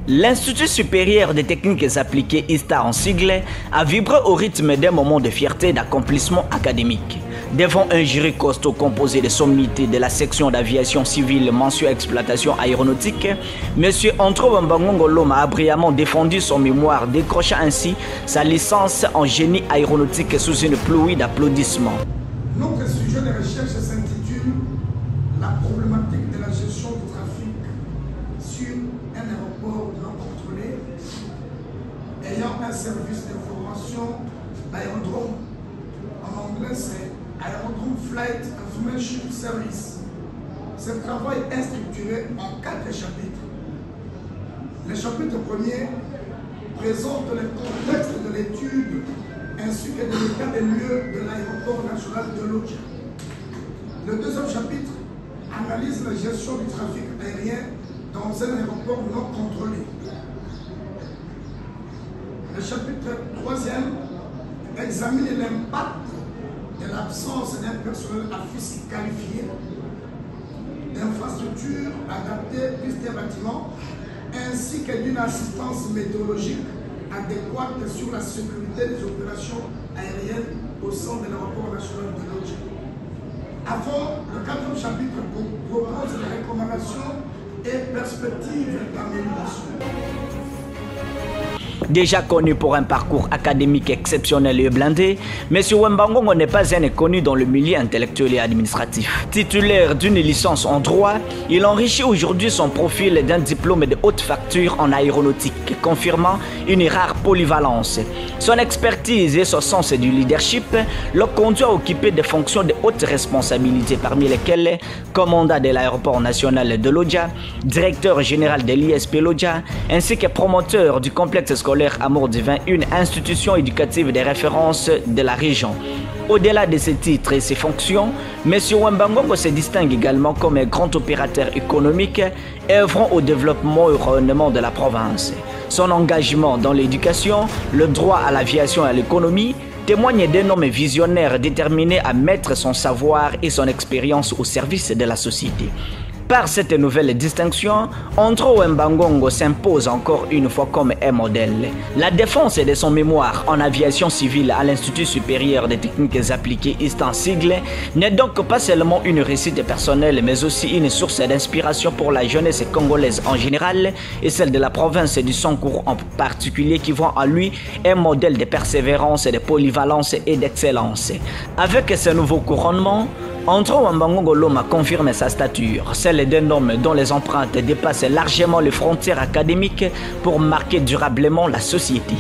L'Institut supérieur des techniques appliquées ISTA en sigle a vibré au rythme d'un moment de fierté et d'accomplissement académique. Devant un jury costaud composé de sommités de la section d'aviation civile mention exploitation aéronautique, M. Antro Wembangongo Loma a brillamment défendu son mémoire, décrochant ainsi sa licence en génie aéronautique sous une pluie d'applaudissements. Notre sujet de recherche s'intitule La problématique de la gestion du trafic sur un aéroport non contrôlé ayant un service d'information d'aérodrome. En anglais, c'est Aerodrome Flight Information Service. Ce travail est structuré en 4 chapitres. Le chapitre premier présente le contexte de l'étude ainsi que de l'état des lieux de l'aéroport national de Lodja. Le deuxième chapitre analyse la gestion du trafic aérien dans un aéroport non contrôlé. Le chapitre troisième examine l'impact de l'absence d'un personnel physique qualifié, d'infrastructures adaptées, pistes et bâtiments, ainsi que d'une assistance météorologique adéquate sur la sécurité des opérations aériennes au sein de l'aéroport national de Lodja. Avant, le 4e chapitre propose des recommandations et perspectives d'amélioration. Déjà connu pour un parcours académique exceptionnel et blindé, M. Wembangongo n'est pas un inconnu dans le milieu intellectuel et administratif. Titulaire d'une licence en droit, il enrichit aujourd'hui son profil d'un diplôme de haute facture en aéronautique, confirmant une rare polyvalence. Son expertise et son sens du leadership le conduit à occuper des fonctions de haute responsabilité, parmi lesquelles commandant de l'aéroport national de Lodja, directeur général de l'ISP Lodja, ainsi que promoteur du complexe scolaire Amour Divin, une institution éducative de référence de la région. Au-delà de ses titres et ses fonctions, M. Wembangongo se distingue également comme un grand opérateur économique œuvrant au développement et au rayonnement de la province. Son engagement dans l'éducation, le droit à l'aviation et à l'économie témoigne d'un homme visionnaire déterminé à mettre son savoir et son expérience au service de la société. Par cette nouvelle distinction, Antro Wembangongo s'impose encore une fois comme un modèle. La défense de son mémoire en aviation civile à l'Institut supérieur des techniques appliquées ISTA en sigle n'est donc pas seulement une réussite personnelle, mais aussi une source d'inspiration pour la jeunesse congolaise en général et celle de la province du Sankourou en particulier, qui voit en lui un modèle de persévérance, de polyvalence et d'excellence. Avec ce nouveau couronnement, Antro Wembangongo Loma confirme sa stature, celle d'un homme dont les empreintes dépassent largement les frontières académiques pour marquer durablement la société.